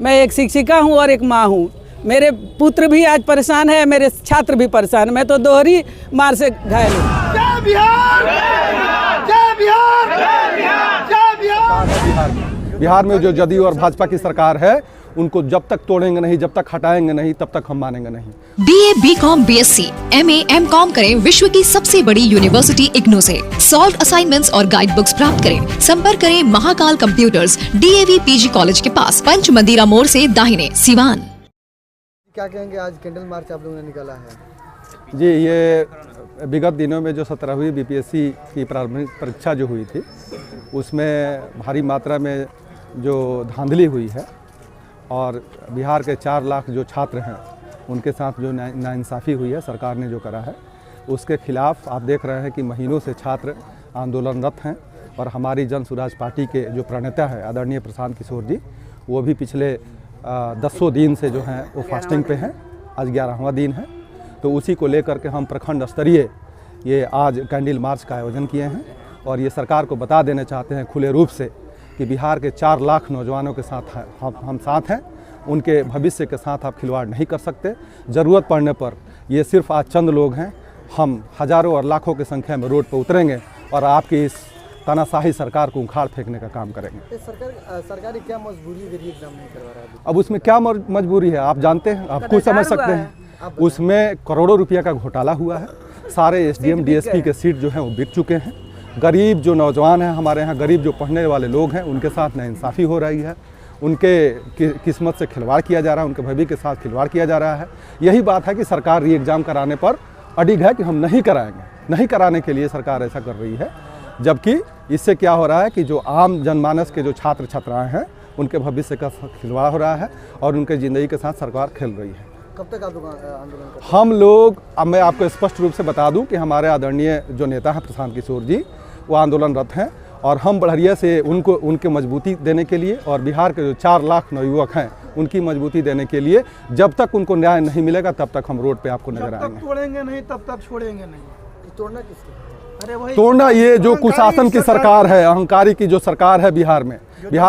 मैं एक शिक्षिका हूँ और एक माँ हूँ। मेरे पुत्र भी आज परेशान है, मेरे छात्र भी परेशान। मैं तो दोहरी मार से घायल हूँ। जय बिहार! जय बिहार! जय बिहार! बिहार में जो जदयू और भाजपा की सरकार है, उनको जब तक तोड़ेंगे नहीं, जब तक हटाएंगे नहीं, तब तक हम मानेंगे नहीं। BA, BCom, BSc, MA, MCom करें विश्व की सबसे बड़ी यूनिवर्सिटी इग्नू से। सॉल्व असाइनमेंट्स और गाइड बुक्स प्राप्त करें। संपर्क करें Mahakal computers, DAV PG college के पास, पंच मंदिरा मोड़ से दाहिने, सिवान। क्या कहेंगे, आज कैंडल मार्च आप लोगों ने निकाला है? जी, ये विगत दिनों में जो 17वीं BPSC की प्रारंभिक परीक्षा जो हुई थी, उसमें भारी मात्रा में जो धांधली हुई है और बिहार के 4 लाख जो छात्र हैं, उनके साथ जो नाइंसाफ़ी हुई है, सरकार ने जो करा है, उसके खिलाफ आप देख रहे हैं कि महीनों से छात्र आंदोलनरत हैं। और हमारी जन सुराज पार्टी के जो प्रणेता है आदरणीय प्रशांत किशोर जी, वो भी पिछले 10 दिन से जो हैं वो फास्टिंग पे हैं। आज 11वां दिन है, तो उसी को लेकर के हम प्रखंड स्तरीय ये आज कैंडल मार्च का आयोजन किए हैं। और ये सरकार को बता देना चाहते हैं खुले रूप से कि बिहार के 4 लाख नौजवानों के साथ हम साथ हैं। उनके भविष्य के साथ आप खिलवाड़ नहीं कर सकते। ज़रूरत पड़ने पर ये सिर्फ आज चंद लोग हैं, हम हज़ारों और लाखों की संख्या में रोड पर उतरेंगे और आपकी इस तानाशाही सरकार को उखाड़ फेंकने का काम करेंगे। सरकार की क्या मजबूरी है एग्जाम नहीं करवा रहा है? अब उसमें क्या मजबूरी है, आप जानते हैं, आप खुद समझ सकते हैं। उसमें करोड़ों रुपया का घोटाला हुआ है। सारे SDM DSP के सीट जो हैं वो बिक चुके हैं। गरीब जो नौजवान हैं हमारे यहाँ, गरीब जो पढ़ने वाले लोग हैं, उनके साथ नाइंसाफ़ी हो रही है। उनके किस्मत से खिलवाड़ किया जा रहा है, उनके भविष्य के साथ खिलवाड़ किया जा रहा है। यही बात है कि सरकार री एग्ज़ाम कराने पर अडिग है कि हम नहीं कराएंगे। नहीं कराने के लिए सरकार ऐसा कर रही है, जबकि इससे क्या हो रहा है कि जो आम जनमानस के जो छात्र छात्राएँ हैं, उनके भविष्य का खिलवाड़ हो रहा है और उनके ज़िंदगी के साथ सरकार खेल रही है। कब तक आप लोग आंदोलन करेंगे? हम लोग, अब मैं आपको स्पष्ट रूप से बता दूं कि हमारे आदरणीय जो नेता हैं प्रशांत किशोर जी, वो आंदोलनरत हैं और हम बढ़िया से उनके मजबूती देने के लिए और बिहार के जो 4 लाख नवयुवक हैं, उनकी मजबूती देने के लिए जब तक उनको न्याय नहीं मिलेगा तब तक हम रोड पे आपको नजर आएंगे। जब तक तोड़ेंगे नहीं तब तक छोड़ेंगे नहीं। तोड़ना किसको? अरे वही तोड़ना ये जो कुशासन की सरकार है, अहंकारी की जो सरकार है बिहार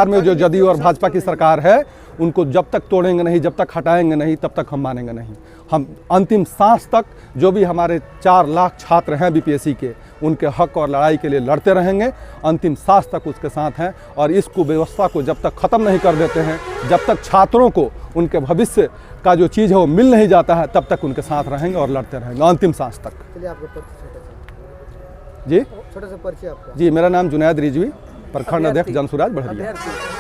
में जो जदयू और भाजपा की सरकार है, उनको जब तक तोड़ेंगे नहीं, जब तक हटाएंगे नहीं, तब तक हम मानेंगे नहीं। हम अंतिम सांस तक जो भी हमारे 4 लाख छात्र हैं BPSC के, उनके हक और लड़ाई के लिए लड़ते रहेंगे। अंतिम सांस तक उसके साथ हैं और इस कुव्यवस्था को जब तक ख़त्म नहीं कर देते हैं, जब तक छात्रों को उनके भविष्य का जो चीज़ है वो मिल नहीं जाता है, तब तक उनके साथ रहेंगे और लड़ते रहेंगे अंतिम सांस तक। चलिए, आपका जी, छोटा सा परिचय आपका। जी, मेरा नाम जुनैद रिजवी, प्रखंड अध्यक्ष जन सुराज बढ़िया।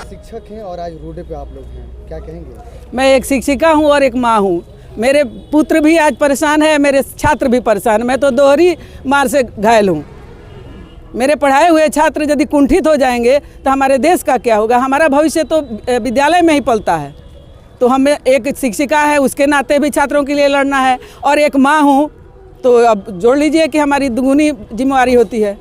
शिक्षक हैं और आज रोड पे आप लोग हैं, क्या कहेंगे? मैं एक शिक्षिका हूँ और एक माँ हूँ। मेरे पुत्र भी आज परेशान है, मेरे छात्र भी परेशान। मैं तो दोहरी मार से घायल हूँ। मेरे पढ़ाए हुए छात्र यदि कुंठित हो जाएंगे तो हमारे देश का क्या होगा? हमारा भविष्य तो विद्यालय में ही पलता है। तो हमें एक शिक्षिका है, उसके नाते भी छात्रों के लिए लड़ना है, और एक माँ हूँ, तो अब जोड़ लीजिए कि हमारी दुगुनी जिम्मेवारी होती है।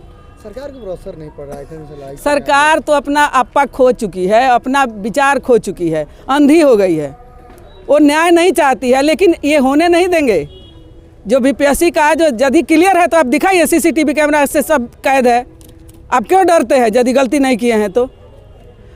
सरकार को असर नहीं पड़ रहा है? सरकार तो अपना आपा खो चुकी है, अपना विचार खो चुकी है, अंधी हो गई है। वो न्याय नहीं चाहती है, लेकिन ये होने नहीं देंगे। जो BPSC का जो यदि क्लियर है तो आप दिखाइए, CCTV कैमरा से सब कैद है। आप क्यों डरते हैं यदि गलती नहीं किए हैं तो?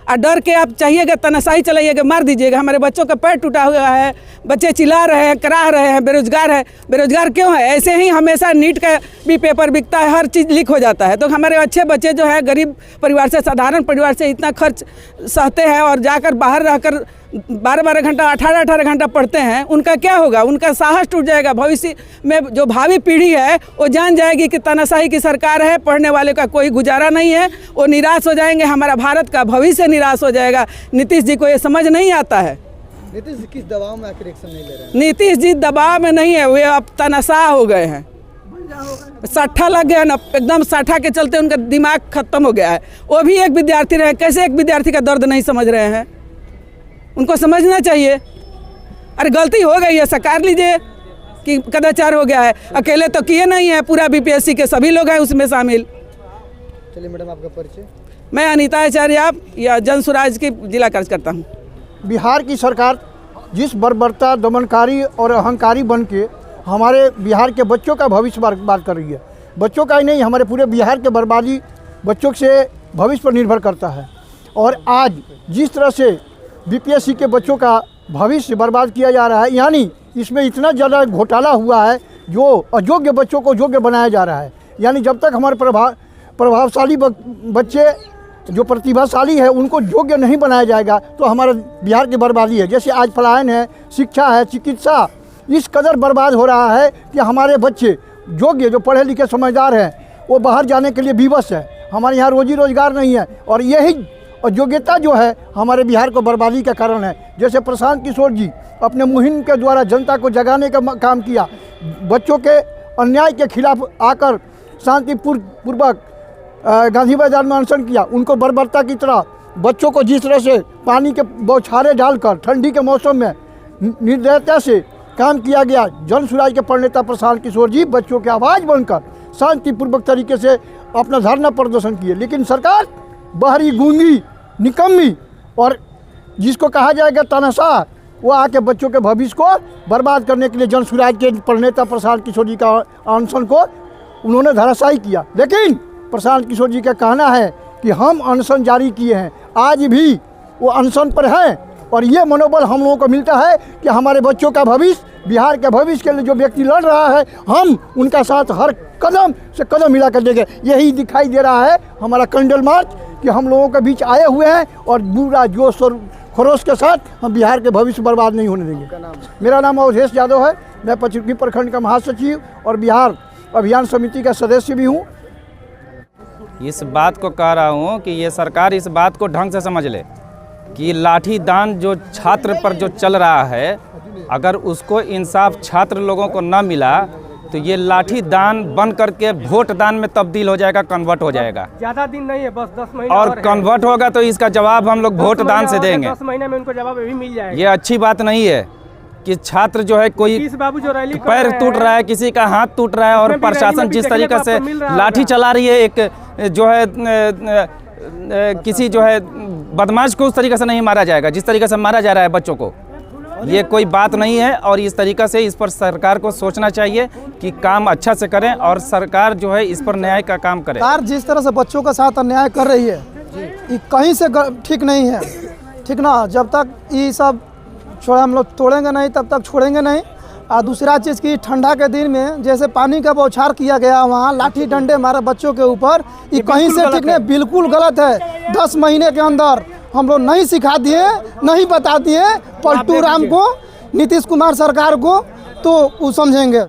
और डर के आप चाहिएगा तनाशाही चलाइएगा, मार दीजिएगा। हमारे बच्चों का पैर टूटा हुआ है, बच्चे चिल्ला रहे हैं, कराह रहे हैं, बेरोजगार है। बेरोजगार क्यों है? ऐसे ही हमेशा नीट का भी पेपर बिकता है, हर चीज़ लीक हो जाता है। तो हमारे अच्छे बच्चे जो है गरीब परिवार से, साधारण परिवार से इतना खर्च सहते हैं और जाकर बाहर रहकर 12-12 घंटा, 18-18 घंटा पढ़ते हैं, उनका क्या होगा? उनका साहस टूट जाएगा। भविष्य में जो भावी पीढ़ी है वो जान जाएगी कि तानाशाही की सरकार है, पढ़ने वाले का कोई गुजारा नहीं है। वो निराश हो जाएंगे, हमारा भारत का भविष्य निराश हो जाएगा। नीतीश जी को ये समझ नहीं आता है। नीतीश जी किस दबाव में आकर एक्शन नहीं ले रहे हैं? नीतीश जी दबाव में नहीं है, वे अब तानाशाह हो गए हैं। सट्ठा लग गया ना, एकदम सट्ठा के चलते उनका दिमाग खत्म हो गया है। वो भी एक विद्यार्थी रहे, कैसे एक विद्यार्थी का दर्द नहीं समझ रहे हैं? उनको समझना चाहिए। अरे गलती हो गई है, स्वीकार लीजिए कि कदाचार हो गया है। अकेले तो किए नहीं है, पूरा BPSC के सभी लोग हैं उसमें शामिल। चलिए मैडम, आपका परिचय? मैं अनीता आचार्य, या जन सुराज की जिला कार्यकर्ता हूँ। बिहार की सरकार जिस बर्बरता, दमनकारी और अहंकारी बन के हमारे बिहार के बच्चों का भविष्य बर्बाद कर रही है। बच्चों का ही नहीं, हमारे पूरे बिहार के बर्बादी बच्चों से भविष्य पर निर्भर करता है। और आज जिस तरह से बीपीएससी के बच्चों का भविष्य बर्बाद किया जा रहा है। यानी इसमें इतना ज़्यादा घोटाला हुआ है, जो अयोग्य बच्चों को योग्य बनाया जा रहा है। यानी जब तक हमारे प्रभावशाली बच्चे जो प्रतिभाशाली है उनको योग्य नहीं बनाया जाएगा तो हमारा बिहार की बर्बादी है। जैसे आज पलायन है, शिक्षा है, चिकित्सा इस कदर बर्बाद हो रहा है कि हमारे बच्चे योग्य जो पढ़े लिखे समझदार हैं वो बाहर जाने के लिए विवश है। हमारे यहाँ रोजी रोजगार नहीं है और यही अयोग्यता जो है हमारे बिहार को बर्बादी का कारण है। जैसे प्रशांत किशोर जी अपने मुहिम के द्वारा जनता को जगाने का काम किया, बच्चों के अन्याय के खिलाफ आकर शांतिपूर्वक गांधी मैदान में अनशन किया। उनको बर्बरता की तरह बच्चों को जिस तरह से पानी के बौछारे डालकर ठंडी के मौसम में निर्दयता से काम किया गया, जन सुराज के प्रणेता प्रशांत किशोर जी बच्चों की आवाज़ बनकर शांतिपूर्वक तरीके से अपना धरना प्रदर्शन किए। लेकिन सरकार बहरी, गूंगी, निकम्मी और जिसको कहा जाएगा तानाशाह, वो आके बच्चों के भविष्य को बर्बाद करने के लिए जन सुराज के प्रणेता प्रशांत किशोर जी का अनशन को उन्होंने धराशायी किया। लेकिन प्रशांत किशोर जी का कहना है कि हम अनशन जारी किए हैं, आज भी वो अनशन पर हैं और ये मनोबल हम लोगों को मिलता है कि हमारे बच्चों का भविष्य, बिहार के भविष्य के लिए जो व्यक्ति लड़ रहा है हम उनका साथ हर कदम से कदम मिला कर देंगे। यही दिखाई दे रहा है हमारा कैंडल मार्च कि हम लोगों के बीच आए हुए हैं और पूरा जोश और खरोश के साथ हम बिहार के भविष्य बर्बाद नहीं होने देंगे। मेरा नाम अवधेश यादव है, मैं पचरुखी प्रखंड का महासचिव और बिहार अभियान समिति का सदस्य भी हूँ। इस बात को कह रहा हूँ कि ये सरकार इस बात को ढंग से समझ ले कि लाठी दान जो छात्र पर जो चल रहा है, अगर उसको इंसाफ छात्र लोगों को न मिला तो ये लाठी दान बन करके वोट दान में तब्दील हो जाएगा, कन्वर्ट हो जाएगा। ज़्यादा दिन नहीं है, बस 10 महीने और कन्वर्ट होगा तो इसका जवाब हम लोग वोट दान से देंगे। 10 महीने में उनको जवाब भी मिल जाएगा। ये अच्छी बात नहीं है कि छात्र जो है कोई बाबू जो रैली पैर टूट रहा है, किसी का हाथ टूट रहा है और प्रशासन जिस तरीके से लाठी चला रही है, एक जो है किसी जो है बदमाश को उस तरीके से नहीं मारा जाएगा जिस तरीके से मारा जा रहा है बच्चों को। ये कोई बात नहीं है और इस तरीक़े से इस पर सरकार को सोचना चाहिए कि काम अच्छा से करें और सरकार जो है इस पर न्याय का काम करे। सरकार जिस तरह से बच्चों के साथ अन्याय कर रही है ये कहीं से ठीक नहीं है, ठीक ना। जब तक ये सब हम लोग तोड़ेंगे नहीं तब तक छोड़ेंगे नहीं। और दूसरा चीज़ की ठंडा के दिन में जैसे पानी का बौछार किया गया, वहाँ लाठी डंडे मारे बच्चों के ऊपर, ये कहीं से ठीक नहीं, बिल्कुल गलत है। 10 महीने के अंदर हम लोग नहीं सिखा दिए, नहीं बता दिए पलटू राम को, नीतीश कुमार सरकार को, तो वो समझेंगे।